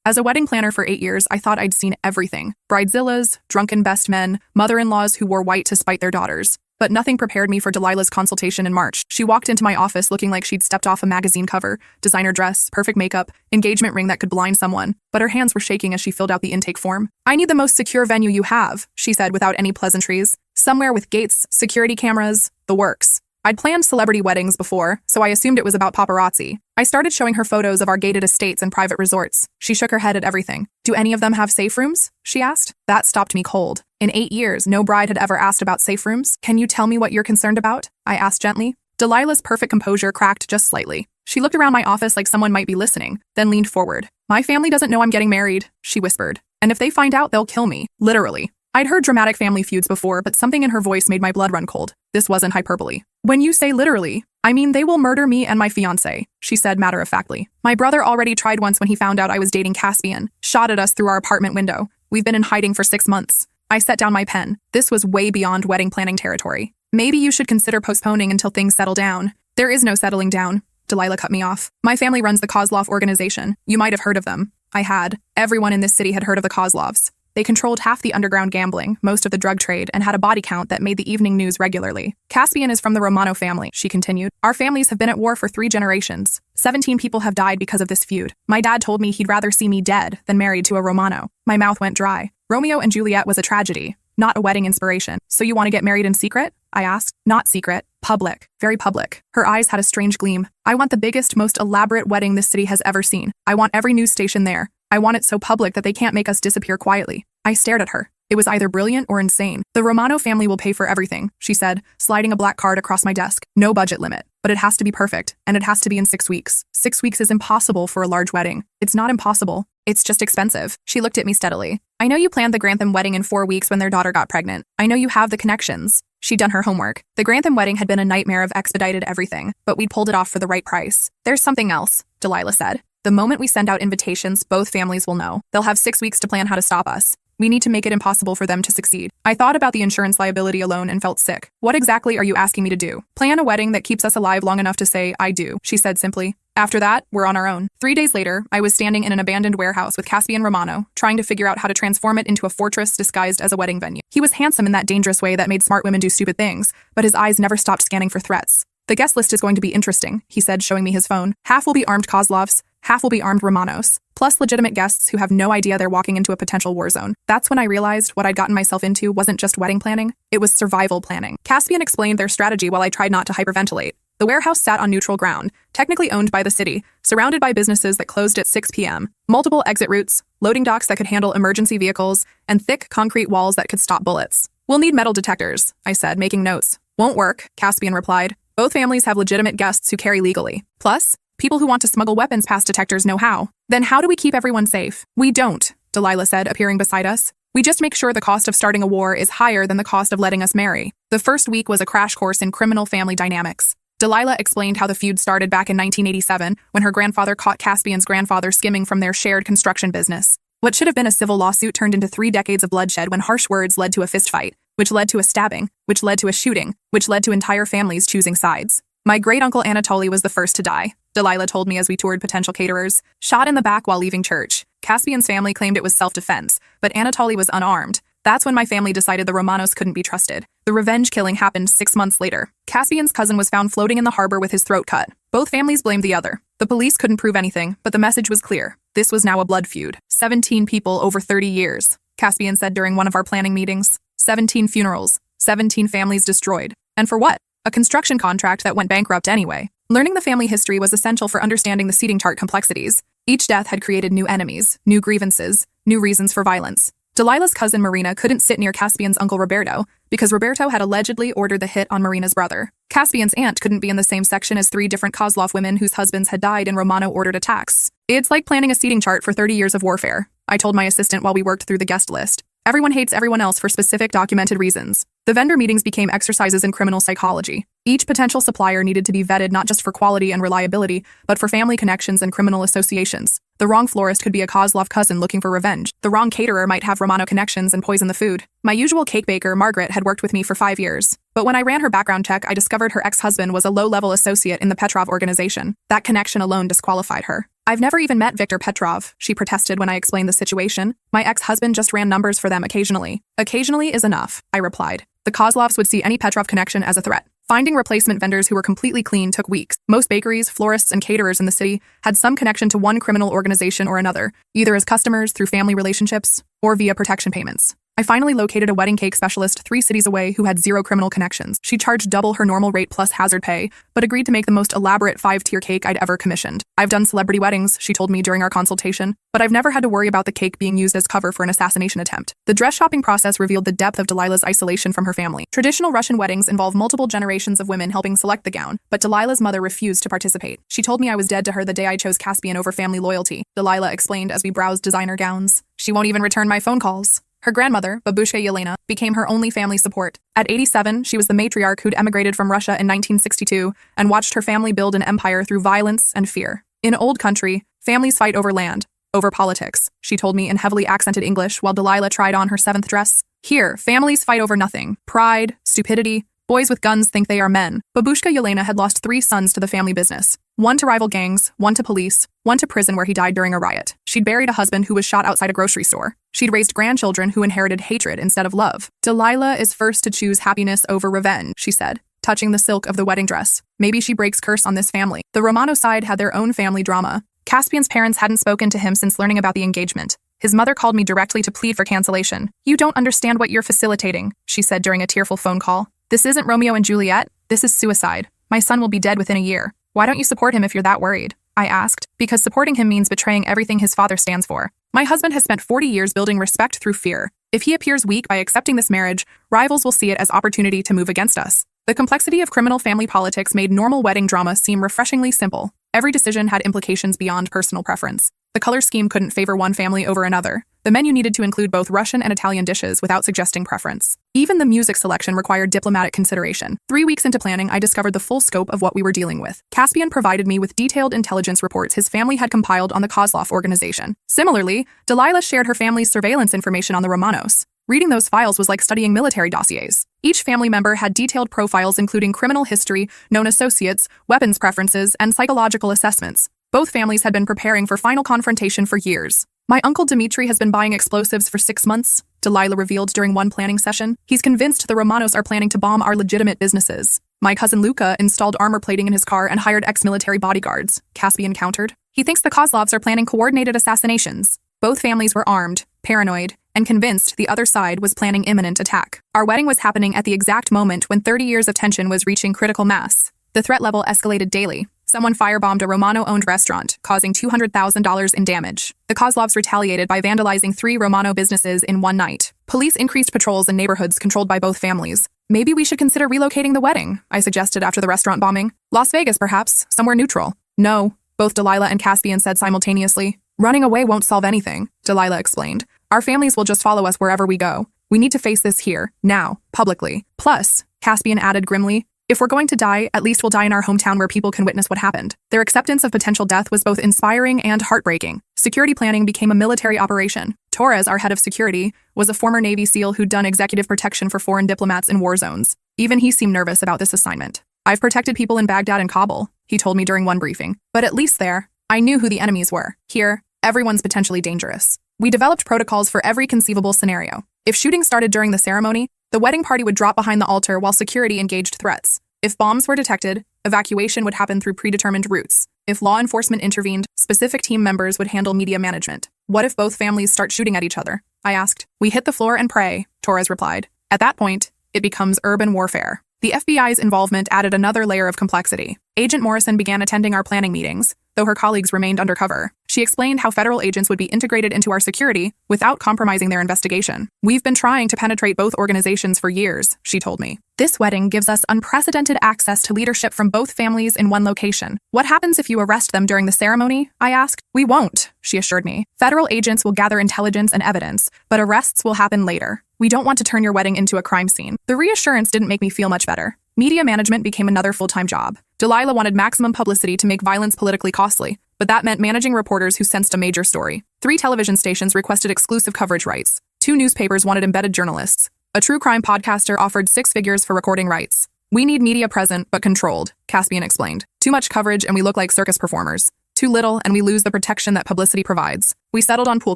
As a wedding planner for 8 years, I thought I'd seen everything. Bridezillas, drunken best men, mother-in-laws who wore white to spite their daughters. But nothing prepared me for Delilah's consultation in March. She walked into my office looking like she'd stepped off a magazine cover, designer dress, perfect makeup, engagement ring that could blind someone. But her hands were shaking as she filled out the intake form. "I need the most secure venue you have," she said without any pleasantries. "Somewhere with gates, security cameras, the works." I'd planned celebrity weddings before, so I assumed it was about paparazzi. I started showing her photos of our gated estates and private resorts. She shook her head at everything. "Do any of them have safe rooms?" she asked. That stopped me cold. In 8 years, no bride had ever asked about safe rooms. "Can you tell me what you're concerned about?" I asked gently. Delilah's perfect composure cracked just slightly. She looked around my office like someone might be listening, then leaned forward. "My family doesn't know I'm getting married," she whispered. "And if they find out, they'll kill me. Literally." I'd heard dramatic family feuds before, but something in her voice made my blood run cold. This wasn't hyperbole. "When you say literally, I mean they will murder me and my fiancé," she said matter-of-factly. "My brother already tried once when he found out I was dating Caspian, shot at us through our apartment window. We've been in hiding for 6 months." I set down my pen. This was way beyond wedding planning territory. "Maybe you should consider postponing until things settle down." "There is no settling down." Delilah cut me off. "My family runs the Kozlov organization. You might have heard of them." I had. Everyone in this city had heard of the Kozlovs. They controlled half the underground gambling, most of the drug trade, and had a body count that made the evening news regularly. "Caspian is from the Romano family," she continued. "Our families have been at war for 3 generations. 17 people have died because of this feud. My dad told me he'd rather see me dead than married to a Romano." My mouth went dry. "Romeo and Juliet was a tragedy, not a wedding inspiration. So you want to get married in secret?" I asked. "Not secret. Public. Very public." Her eyes had a strange gleam. "I want the biggest, most elaborate wedding this city has ever seen. I want every news station there. I want it so public that they can't make us disappear quietly." I stared at her. It was either brilliant or insane. "The Romano family will pay for everything," she said, sliding a black card across my desk. "No budget limit. But it has to be perfect, and it has to be in 6 weeks. 6 weeks is impossible for a large wedding." "It's not impossible. It's just expensive." She looked at me steadily. "I know you planned the Grantham wedding in 4 weeks when their daughter got pregnant. I know you have the connections." She'd done her homework. The Grantham wedding had been a nightmare of expedited everything, but we'd pulled it off for the right price. "There's something else," Delilah said. "The moment we send out invitations, both families will know. They'll have 6 weeks to plan how to stop us. We need to make it impossible for them to succeed." I thought about the insurance liability alone and felt sick. "What exactly are you asking me to do?" "Plan a wedding that keeps us alive long enough to say, 'I do,'" she said simply. "After that, we're on our own." 3 days later, I was standing in an abandoned warehouse with Caspian Romano, trying to figure out how to transform it into a fortress disguised as a wedding venue. He was handsome in that dangerous way that made smart women do stupid things, but his eyes never stopped scanning for threats. "The guest list is going to be interesting," he said, showing me his phone. "Half will be armed Kozlovs, half will be armed Romanos, plus legitimate guests who have no idea they're walking into a potential war zone." That's when I realized what I'd gotten myself into wasn't just wedding planning, it was survival planning. Caspian explained their strategy while I tried not to hyperventilate. The warehouse sat on neutral ground, technically owned by the city, surrounded by businesses that closed at 6 p.m., multiple exit routes, loading docks that could handle emergency vehicles, and thick concrete walls that could stop bullets. "We'll need metal detectors," I said, making notes. "Won't work," Caspian replied. "Both families have legitimate guests who carry legally. Plus, people who want to smuggle weapons past detectors know how." "Then how do we keep everyone safe?" "We don't," Delilah said, appearing beside us. "We just make sure the cost of starting a war is higher than the cost of letting us marry." The first week was a crash course in criminal family dynamics. Delilah explained how the feud started back in 1987, when her grandfather caught Caspian's grandfather skimming from their shared construction business. What should have been a civil lawsuit turned into 3 decades of bloodshed when harsh words led to a fistfight, which led to a stabbing, which led to a shooting, which led to entire families choosing sides. "My great-uncle Anatoly was the first to die," Delilah told me as we toured potential caterers. "Shot in the back while leaving church. Caspian's family claimed it was self-defense, but Anatoly was unarmed. That's when my family decided the Romanos couldn't be trusted. The revenge killing happened 6 months later. Caspian's cousin was found floating in the harbor with his throat cut. Both families blamed the other. The police couldn't prove anything, but the message was clear. This was now a blood feud. 17 people over 30 years, Caspian said during one of our planning meetings. 17 funerals, 17 families destroyed. And for what? A construction contract that went bankrupt anyway. Learning the family history was essential for understanding the seating chart complexities. Each death had created new enemies, new grievances, new reasons for violence. Delilah's cousin Marina couldn't sit near Caspian's uncle Roberto because Roberto had allegedly ordered the hit on Marina's brother. Caspian's aunt couldn't be in the same section as 3 different Kozlov women whose husbands had died in Romano-ordered attacks. "It's like planning a seating chart for 30 years of warfare," I told my assistant while we worked through the guest list. "Everyone hates everyone else for specific documented reasons." The vendor meetings became exercises in criminal psychology. Each potential supplier needed to be vetted not just for quality and reliability, but for family connections and criminal associations. The wrong florist could be a Kozlov cousin looking for revenge. The wrong caterer might have Romano connections and poison the food. My usual cake baker, Margaret, had worked with me for 5 years. But when I ran her background check, I discovered her ex-husband was a low-level associate in the Petrov organization. That connection alone disqualified her. I've never even met Viktor Petrov, she protested when I explained the situation. My ex-husband just ran numbers for them occasionally. Occasionally is enough, I replied. The Kozlovs would see any Petrov connection as a threat. Finding replacement vendors who were completely clean took weeks. Most bakeries, florists, and caterers in the city had some connection to one criminal organization or another, either as customers through family relationships or via protection payments. I finally located a wedding cake specialist 3 cities away who had 0 criminal connections. She charged double her normal rate plus hazard pay, but agreed to make the most elaborate 5-tier cake I'd ever commissioned. I've done celebrity weddings, she told me during our consultation, but I've never had to worry about the cake being used as cover for an assassination attempt. The dress shopping process revealed the depth of Delilah's isolation from her family. Traditional Russian weddings involve multiple generations of women helping select the gown, but Delilah's mother refused to participate. She told me I was dead to her the day I chose Caspian over family loyalty, Delilah explained as we browsed designer gowns. She won't even return my phone calls. Her grandmother, Babushka Yelena, became her only family support. At 87, she was the matriarch who'd emigrated from Russia in 1962 and watched her family build an empire through violence and fear. In old country, families fight over land, over politics, she told me in heavily accented English while Delilah tried on her 7th dress. Here, families fight over nothing. Pride, stupidity. Boys with guns think they are men. Babushka Yelena had lost 3 sons to the family business. One to rival gangs, one to police, one to prison where he died during a riot. She'd buried a husband who was shot outside a grocery store. She'd raised grandchildren who inherited hatred instead of love. Delilah is first to choose happiness over revenge, she said, touching the silk of the wedding dress. Maybe she breaks curse on this family. The Romano side had their own family drama. Caspian's parents hadn't spoken to him since learning about the engagement. His mother called me directly to plead for cancellation. You don't understand what you're facilitating, she said during a tearful phone call. This isn't Romeo and Juliet. This is suicide. My son will be dead within a year. Why don't you support him if you're that worried? I asked, because supporting him means betraying everything his father stands for. My husband has spent 40 years building respect through fear. If he appears weak by accepting this marriage, rivals will see it as opportunity to move against us. The complexity of criminal family politics made normal wedding drama seem refreshingly simple. Every decision had implications beyond personal preference. The color scheme couldn't favor one family over another. The menu needed to include both Russian and Italian dishes without suggesting preference. Even the music selection required diplomatic consideration. 3 weeks into planning, I discovered the full scope of what we were dealing with. Caspian provided me with detailed intelligence reports his family had compiled on the Kozlov organization. Similarly, Delilah shared her family's surveillance information on the Romanos. Reading those files was like studying military dossiers. Each family member had detailed profiles including criminal history, known associates, weapons preferences, and psychological assessments. Both families had been preparing for final confrontation for years. My uncle Dmitri has been buying explosives for 6 months, Delilah revealed during one planning session. He's convinced the Romanos are planning to bomb our legitimate businesses. My cousin Luka installed armor plating in his car and hired ex-military bodyguards, Caspian countered. He thinks the Kozlovs are planning coordinated assassinations. Both families were armed, paranoid, and convinced the other side was planning imminent attack. Our wedding was happening at the exact moment when 30 years of tension was reaching critical mass. The threat level escalated daily. Someone firebombed a Romano-owned restaurant, causing $200,000 in damage. The Kozlovs retaliated by vandalizing 3 Romano businesses in one night. Police increased patrols in neighborhoods controlled by both families. Maybe we should consider relocating the wedding, I suggested after the restaurant bombing. Las Vegas, perhaps, somewhere neutral. No, both Delilah and Caspian said simultaneously. Running away won't solve anything, Delilah explained. Our families will just follow us wherever we go. We need to face this here, now, publicly. Plus, Caspian added grimly, if we're going to die, at least we'll die in our hometown where people can witness what happened. Their acceptance of potential death was both inspiring and heartbreaking. Security planning became a military operation. Torres, our head of security, was a former Navy SEAL who'd done executive protection for foreign diplomats in war zones. Even he seemed nervous about this assignment. I've protected people in Baghdad and Kabul, he told me during one briefing. But at least there, I knew who the enemies were. Here, everyone's potentially dangerous. We developed protocols for every conceivable scenario. If shooting started during the ceremony, the wedding party would drop behind the altar while security engaged threats. If bombs were detected, evacuation would happen through predetermined routes. If law enforcement intervened, specific team members would handle media management. What if both families start shooting at each other? I asked. We hit the floor and pray, Torres replied. At that point, it becomes urban warfare. The FBI's involvement added another layer of complexity. Agent Morrison began attending our planning meetings, though her colleagues remained undercover. She explained how federal agents would be integrated into our security without compromising their investigation. We've been trying to penetrate both organizations for years, she told me. This wedding gives us unprecedented access to leadership from both families in one location. What happens if you arrest them during the ceremony? I asked. We won't, she assured me. Federal agents will gather intelligence and evidence, but arrests will happen later. We don't want to turn your wedding into a crime scene. The reassurance didn't make me feel much better. Media management became another full-time job. Delilah wanted maximum publicity to make violence politically costly, but that meant managing reporters who sensed a major story. 3 television stations requested exclusive coverage rights. 2 newspapers wanted embedded journalists. A true crime podcaster offered 6 figures for recording rights. We need media present but controlled, Caspian explained. Too much coverage and we look like circus performers. Too little, and we lose the protection that publicity provides. We settled on pool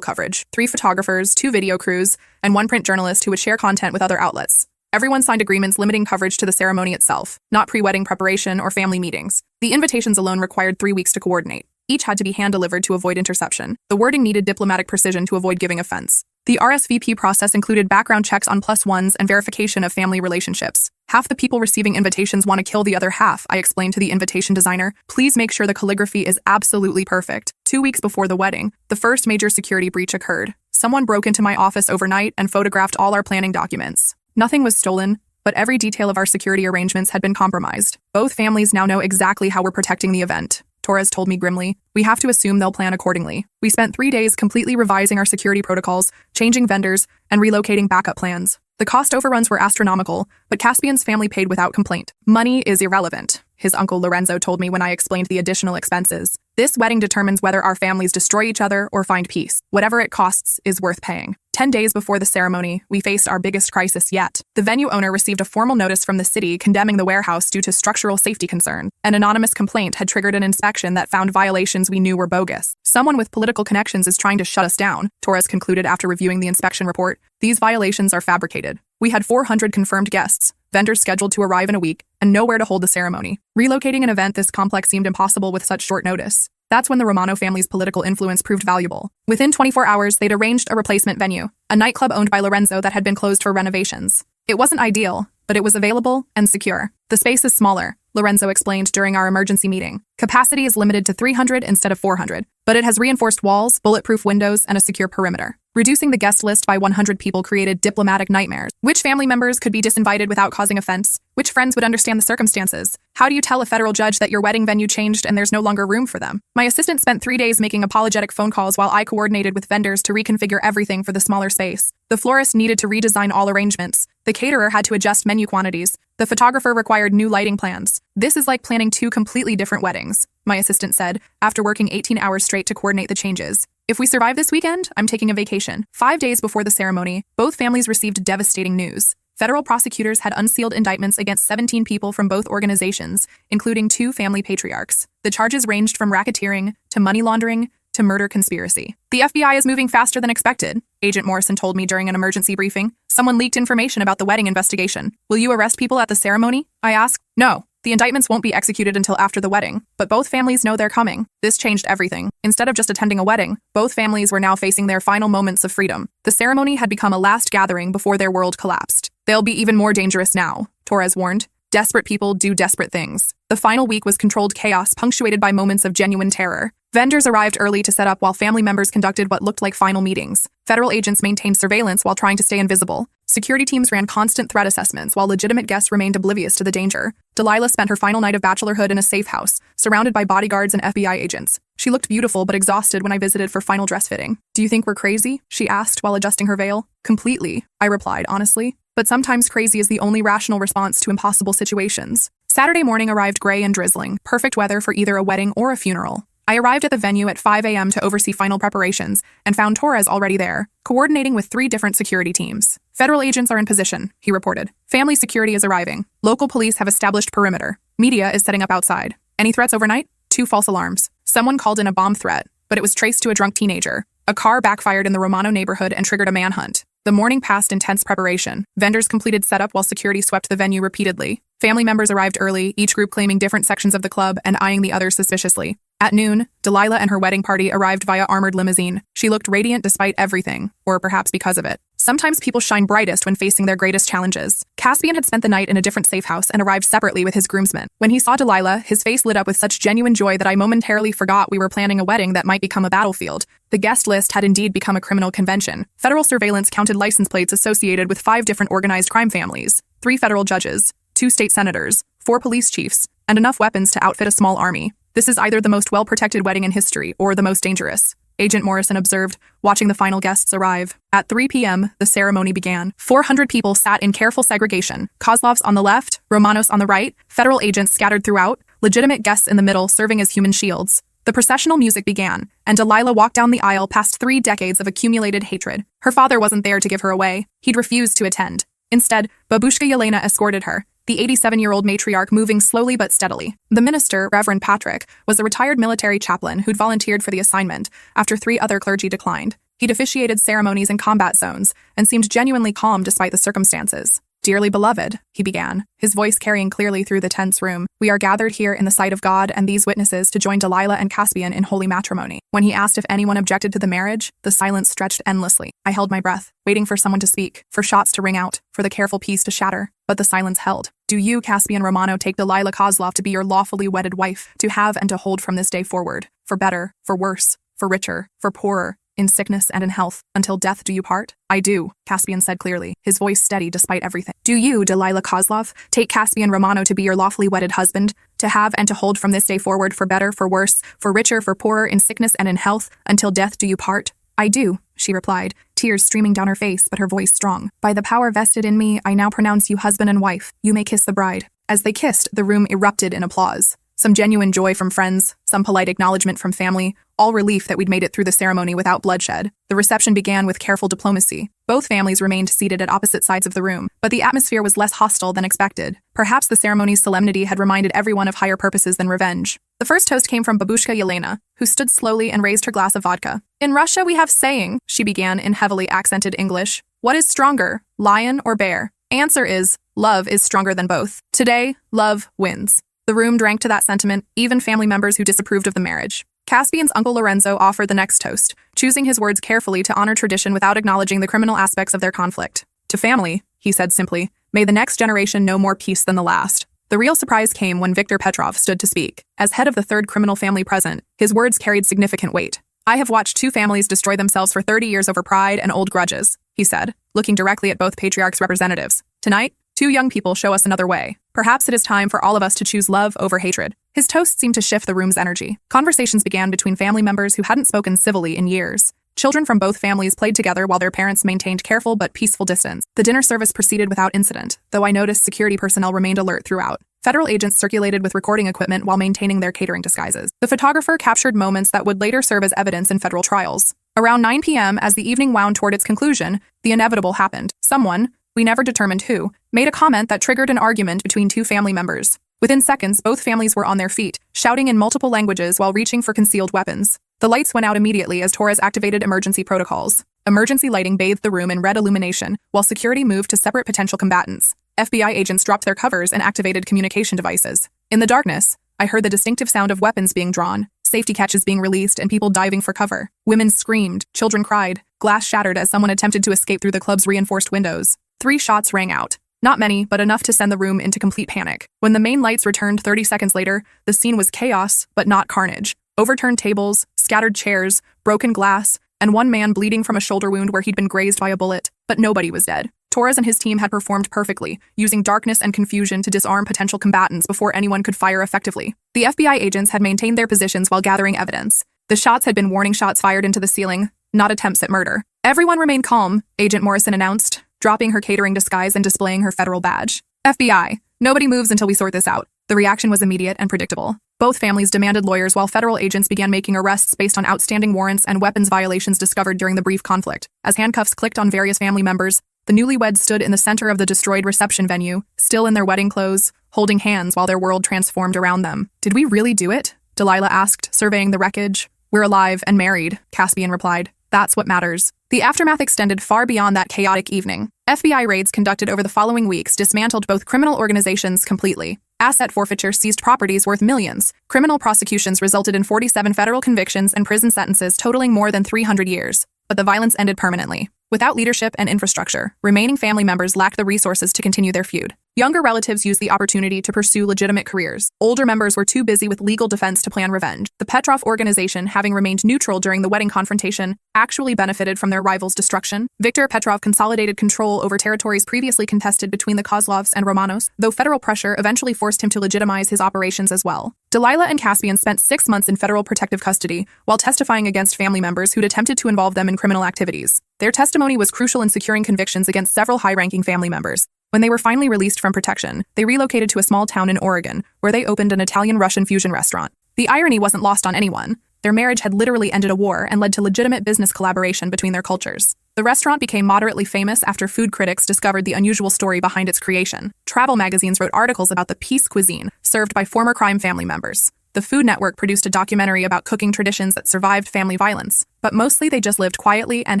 coverage, 3 photographers, 2 video crews, and 1 print journalist who would share content with other outlets. Everyone signed agreements limiting coverage to the ceremony itself, not pre-wedding preparation or family meetings. The invitations alone required 3 weeks to coordinate. Each had to be hand-delivered to avoid interception. The wording needed diplomatic precision to avoid giving offense. The RSVP process included background checks on +1s and verification of family relationships. Half the people receiving invitations want to kill the other half, I explained to the invitation designer. Please make sure the calligraphy is absolutely perfect. 2 weeks before the wedding, the first major security breach occurred. Someone broke into my office overnight and photographed all our planning documents. Nothing was stolen, but every detail of our security arrangements had been compromised. Both families now know exactly how we're protecting the event. Torres told me grimly. We have to assume they'll plan accordingly. We spent 3 days completely revising our security protocols, changing vendors, and relocating backup plans. The cost overruns were astronomical, but Caspian's family paid without complaint. Money is irrelevant, his uncle Lorenzo told me when I explained the additional expenses. This wedding determines whether our families destroy each other or find peace. Whatever it costs is worth paying. 10 days before the ceremony, we faced our biggest crisis yet. The venue owner received a formal notice from the city condemning the warehouse due to structural safety concern. An anonymous complaint had triggered an inspection that found violations we knew were bogus. Someone with political connections is trying to shut us down, Torres concluded after reviewing the inspection report. These violations are fabricated. We had 400 confirmed guests, vendors scheduled to arrive in a week, and nowhere to hold the ceremony. Relocating an event this complex seemed impossible with such short notice. That's when the Romano family's political influence proved valuable. Within 24 hours, they'd arranged a replacement venue, a nightclub owned by Lorenzo that had been closed for renovations. It wasn't ideal, but it was available and secure. The space is smaller, Lorenzo explained during our emergency meeting. Capacity is limited to 300 instead of 400, but it has reinforced walls, bulletproof windows, and a secure perimeter. Reducing the guest list by 100 people created diplomatic nightmares. Which family members could be disinvited without causing offense? Which friends would understand the circumstances? How do you tell a federal judge that your wedding venue changed and there's no longer room for them? My assistant spent 3 days making apologetic phone calls while I coordinated with vendors to reconfigure everything for the smaller space. The florist needed to redesign all arrangements. The caterer had to adjust menu quantities. The photographer required new lighting plans. This is like planning 2 completely different weddings, my assistant said, after working 18 hours straight to coordinate the changes. If we survive this weekend, I'm taking a vacation. 5 days before the ceremony, both families received devastating news. Federal prosecutors had unsealed indictments against 17 people from both organizations, including 2 family patriarchs. The charges ranged from racketeering to money laundering to murder conspiracy. The FBI is moving faster than expected, Agent Morrison told me during an emergency briefing. Someone leaked information about the wedding investigation. Will you arrest people at the ceremony? I asked. No. The indictments won't be executed until after the wedding, but both families know they're coming. This changed everything. Instead of just attending a wedding, both families were now facing their final moments of freedom. The ceremony had become a last gathering before their world collapsed. They'll be even more dangerous now, Torres warned. Desperate people do desperate things. The final week was controlled chaos, punctuated by moments of genuine terror. Vendors arrived early to set up while family members conducted what looked like final meetings. Federal agents maintained surveillance while trying to stay invisible. Security teams ran constant threat assessments while legitimate guests remained oblivious to the danger. Delilah spent her final night of bachelorhood in a safe house, surrounded by bodyguards and FBI agents. She looked beautiful but exhausted when I visited for final dress fitting. Do you think we're crazy? She asked while adjusting her veil. Completely, I replied honestly. But sometimes crazy is the only rational response to impossible situations. Saturday morning arrived gray and drizzling, perfect weather for either a wedding or a funeral. I arrived at the venue at 5 a.m. to oversee final preparations and found Torres already there, coordinating with 3 different security teams. Federal agents are in position, he reported. Family security is arriving. Local police have established perimeter. Media is setting up outside. Any threats overnight? 2 false alarms. Someone called in a bomb threat, but it was traced to a drunk teenager. A car backfired in the Romano neighborhood and triggered a manhunt. The morning passed in tense preparation. Vendors completed setup while security swept the venue repeatedly. Family members arrived early, each group claiming different sections of the club and eyeing the others suspiciously. At noon, Delilah and her wedding party arrived via armored limousine. She looked radiant despite everything, or perhaps because of it. Sometimes people shine brightest when facing their greatest challenges. Caspian had spent the night in a different safe house and arrived separately with his groomsmen. When he saw Delilah, his face lit up with such genuine joy that I momentarily forgot we were planning a wedding that might become a battlefield. The guest list had indeed become a criminal convention. Federal surveillance counted license plates associated with 5 different organized crime families, 3 federal judges, 2 state senators, 4 police chiefs, and enough weapons to outfit a small army. This is either the most well-protected wedding in history or the most dangerous, Agent Morrison observed, watching the final guests arrive. At 3 p.m., the ceremony began. 400 people sat in careful segregation. Kozlovs on the left, Romanos on the right, federal agents scattered throughout, legitimate guests in the middle serving as human shields. The processional music began, and Delilah walked down the aisle past 3 decades of accumulated hatred. Her father wasn't there to give her away. He'd refused to attend. Instead, Babushka Yelena escorted her, the 87-year-old matriarch moving slowly but steadily. The minister, Reverend Patrick, was a retired military chaplain who'd volunteered for the assignment after 3 other clergy declined. He'd officiated ceremonies in combat zones and seemed genuinely calm despite the circumstances. "Dearly beloved," he began, his voice carrying clearly through the tense room, "we are gathered here in the sight of God and these witnesses to join Delilah and Caspian in holy matrimony." When he asked if anyone objected to the marriage, the silence stretched endlessly. I held my breath, waiting for someone to speak, for shots to ring out, for the careful peace to shatter. But the silence held. "Do you, Caspian Romano, take Delilah Kozlov to be your lawfully wedded wife, to have and to hold from this day forward, for better, for worse, for richer, for poorer, in sickness and in health, until death do you part?" "I do," Caspian said clearly, his voice steady despite everything. "Do you, Delilah Kozlov, take Caspian Romano to be your lawfully wedded husband, to have and to hold from this day forward, for better, for worse, for richer, for poorer, in sickness and in health, until death do you part?" "I do," she replied, tears streaming down her face but her voice strong. "By the power vested in me, I now pronounce you husband and wife. You may kiss the bride." As they kissed, the room erupted in applause. Some genuine joy from friends, some polite acknowledgement from family, all relief that we'd made it through the ceremony without bloodshed. The reception began with careful diplomacy. Both families remained seated at opposite sides of the room, but the atmosphere was less hostile than expected. Perhaps the ceremony's solemnity had reminded everyone of higher purposes than revenge. The first toast came from Babushka Yelena, who stood slowly and raised her glass of vodka. "In Russia we have saying," she began in heavily accented English, "what is stronger, lion or bear? Answer is, love is stronger than both. Today, love wins." The room drank to that sentiment, even family members who disapproved of the marriage. Caspian's uncle Lorenzo offered the next toast, choosing his words carefully to honor tradition without acknowledging the criminal aspects of their conflict. "To family," he said simply, "may the next generation know more peace than the last." The real surprise came when Viktor Petrov stood to speak. As head of the third criminal family present, his words carried significant weight. "I have watched 2 families destroy themselves for 30 years over pride and old grudges," he said, looking directly at both patriarchs' representatives. "Tonight, 2 young people show us another way. Perhaps it is time for all of us to choose love over hatred." His toast seemed to shift the room's energy. Conversations began between family members who hadn't spoken civilly in years. Children from both families played together while their parents maintained careful but peaceful distance. The dinner service proceeded without incident, though I noticed security personnel remained alert throughout. Federal agents circulated with recording equipment while maintaining their catering disguises. The photographer captured moments that would later serve as evidence in federal trials. Around 9 p.m., as the evening wound toward its conclusion, the inevitable happened. Someone, we never determined who, made a comment that triggered an argument between 2 family members. Within seconds, both families were on their feet, shouting in multiple languages while reaching for concealed weapons. The lights went out immediately as Torres activated emergency protocols. Emergency lighting bathed the room in red illumination, while security moved to separate potential combatants. FBI agents dropped their covers and activated communication devices. In the darkness, I heard the distinctive sound of weapons being drawn, safety catches being released, and people diving for cover. Women screamed, children cried, glass shattered as someone attempted to escape through the club's reinforced windows. 3 shots rang out. Not many, but enough to send the room into complete panic. When the main lights returned 30 seconds later, the scene was chaos, but not carnage. Overturned tables, scattered chairs, broken glass, and one man bleeding from a shoulder wound where he'd been grazed by a bullet, but nobody was dead. Torres and his team had performed perfectly, using darkness and confusion to disarm potential combatants before anyone could fire effectively. The FBI agents had maintained their positions while gathering evidence. The shots had been warning shots fired into the ceiling, not attempts at murder. "Everyone remain calm," Agent Morrison announced, dropping her catering disguise and displaying her federal badge. "FBI, nobody moves until we sort this out." The reaction was immediate and predictable. Both families demanded lawyers while federal agents began making arrests based on outstanding warrants and weapons violations discovered during the brief conflict. As handcuffs clicked on various family members, the newlyweds stood in the center of the destroyed reception venue, still in their wedding clothes, holding hands while their world transformed around them. "Did we really do it?" Delilah asked, surveying the wreckage. "We're alive and married," Caspian replied. "That's what matters." The aftermath extended far beyond that chaotic evening. FBI raids conducted over the following weeks dismantled both criminal organizations completely. Asset forfeiture seized properties worth millions. Criminal prosecutions resulted in 47 federal convictions and prison sentences totaling more than 300 years. But the violence ended permanently. Without leadership and infrastructure, remaining family members lacked the resources to continue their feud. Younger relatives used the opportunity to pursue legitimate careers. Older members were too busy with legal defense to plan revenge. The Petrov organization, having remained neutral during the wedding confrontation, actually benefited from their rivals' destruction. Viktor Petrov consolidated control over territories previously contested between the Kozlovs and Romanos, though federal pressure eventually forced him to legitimize his operations as well. Delilah and Caspian spent 6 months in federal protective custody while testifying against family members who'd attempted to involve them in criminal activities. Their testimony was crucial in securing convictions against several high-ranking family members. When they were finally released from protection, they relocated to a small town in Oregon, where they opened an Italian-Russian fusion restaurant. The irony wasn't lost on anyone. Their marriage had literally ended a war and led to legitimate business collaboration between their cultures. The restaurant became moderately famous after food critics discovered the unusual story behind its creation. Travel magazines wrote articles about the peace cuisine served by former crime family members. The Food Network produced a documentary about cooking traditions that survived family violence, but mostly they just lived quietly and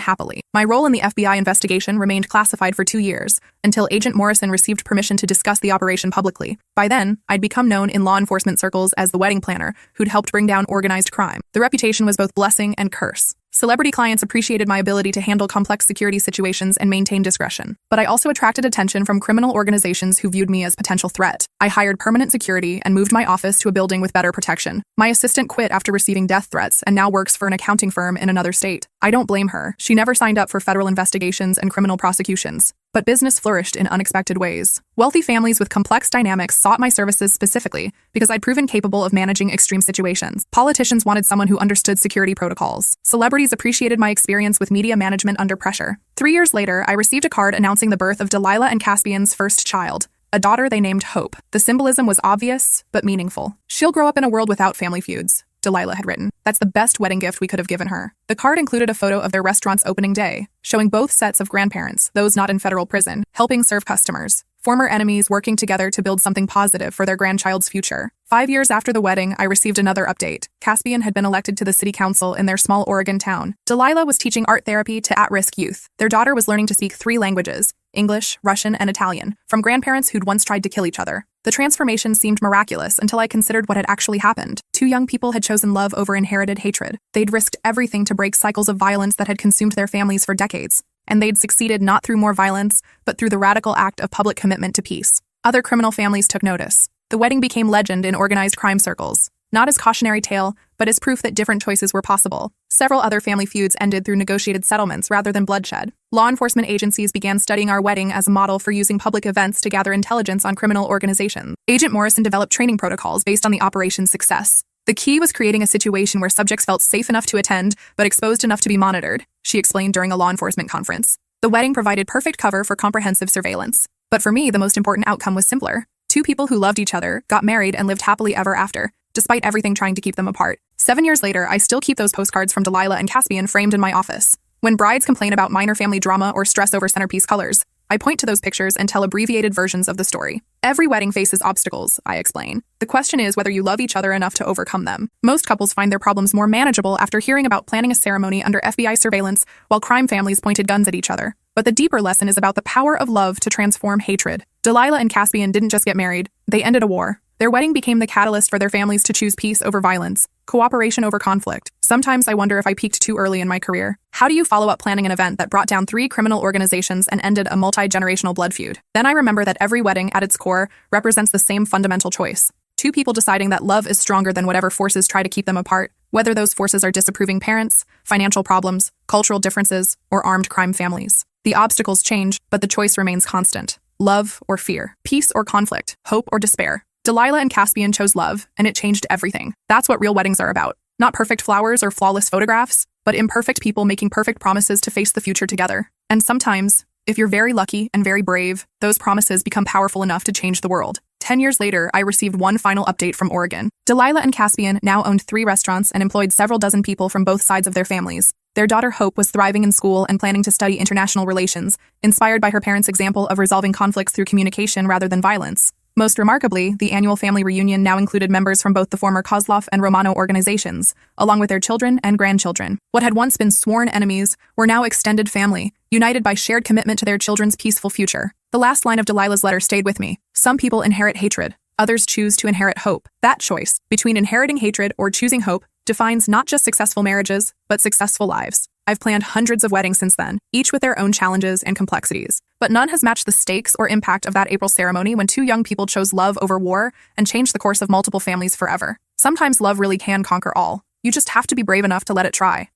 happily. My role in the FBI investigation remained classified for 2 years, until Agent Morrison received permission to discuss the operation publicly. By then, I'd become known in law enforcement circles as the wedding planner who'd helped bring down organized crime. The reputation was both blessing and curse. Celebrity clients appreciated my ability to handle complex security situations and maintain discretion. But I also attracted attention from criminal organizations who viewed me as a potential threat. I hired permanent security and moved my office to a building with better protection. My assistant quit after receiving death threats and now works for an accounting firm in another state. I don't blame her. She never signed up for federal investigations and criminal prosecutions. But business flourished in unexpected ways. Wealthy families with complex dynamics sought my services specifically because I'd proven capable of managing extreme situations. Politicians wanted someone who understood security protocols. Celebrities appreciated my experience with media management under pressure. 3 years later, I received a card announcing the birth of Delilah and Caspian's first child, a daughter they named Hope. The symbolism was obvious, but meaningful. She'll grow up in a world without family feuds, Delilah had written. That's the best wedding gift we could have given her. The card included a photo of their restaurant's opening day, showing both sets of grandparents, those not in federal prison, helping serve customers. Former enemies working together to build something positive for their grandchild's future. 5 years after the wedding, I received another update. Caspian had been elected to the city council in their small Oregon town. Delilah was teaching art therapy to at-risk youth. Their daughter was learning to speak 3 languages, English, Russian, and Italian, from grandparents who'd once tried to kill each other. The transformation seemed miraculous until I considered what had actually happened. 2 young people had chosen love over inherited hatred. They'd risked everything to break cycles of violence that had consumed their families for decades. And they'd succeeded not through more violence, but through the radical act of public commitment to peace. Other criminal families took notice. The wedding became legend in organized crime circles, not as cautionary tale, but as proof that different choices were possible. Several other family feuds ended through negotiated settlements rather than bloodshed. Law enforcement agencies began studying our wedding as a model for using public events to gather intelligence on criminal organizations. Agent Morrison developed training protocols based on the operation's success. The key was creating a situation where subjects felt safe enough to attend, but exposed enough to be monitored, she explained during a law enforcement conference. The wedding provided perfect cover for comprehensive surveillance. But for me, the most important outcome was simpler. 2 people who loved each other, got married, and lived happily ever after, despite everything trying to keep them apart. 7 years later, I still keep those postcards from Delilah and Caspian framed in my office. When brides complain about minor family drama or stress over centerpiece colors, I point to those pictures and tell abbreviated versions of the story. Every wedding faces obstacles, I explain. The question is whether you love each other enough to overcome them. Most couples find their problems more manageable after hearing about planning a ceremony under FBI surveillance while crime families pointed guns at each other. But the deeper lesson is about the power of love to transform hatred. Delilah and Caspian didn't just get married, they ended a war. Their wedding became the catalyst for their families to choose peace over violence, cooperation over conflict. Sometimes I wonder if I peaked too early in my career. How do you follow up planning an event that brought down 3 criminal organizations and ended a multi-generational blood feud? Then I remember that every wedding, at its core, represents the same fundamental choice. 2 people deciding that love is stronger than whatever forces try to keep them apart, whether those forces are disapproving parents, financial problems, cultural differences, or armed crime families. The obstacles change, but the choice remains constant. Love or fear, peace or conflict, hope or despair. Delilah and Caspian chose love, and it changed everything. That's what real weddings are about. Not perfect flowers or flawless photographs, but imperfect people making perfect promises to face the future together. And sometimes, if you're very lucky and very brave, those promises become powerful enough to change the world. 10 years later, I received one final update from Oregon. Delilah and Caspian now owned 3 restaurants and employed several dozen people from both sides of their families. Their daughter Hope was thriving in school and planning to study international relations, inspired by her parents' example of resolving conflicts through communication rather than violence. Most remarkably, the annual family reunion now included members from both the former Kozlov and Romano organizations, along with their children and grandchildren. What had once been sworn enemies were now extended family, united by shared commitment to their children's peaceful future. The last line of Delilah's letter stayed with me. Some people inherit hatred. Others choose to inherit hope. That choice, between inheriting hatred or choosing hope, defines not just successful marriages, but successful lives. I've planned hundreds of weddings since then, each with their own challenges and complexities. But none has matched the stakes or impact of that April ceremony when 2 young people chose love over war and changed the course of multiple families forever. Sometimes love really can conquer all. You just have to be brave enough to let it try.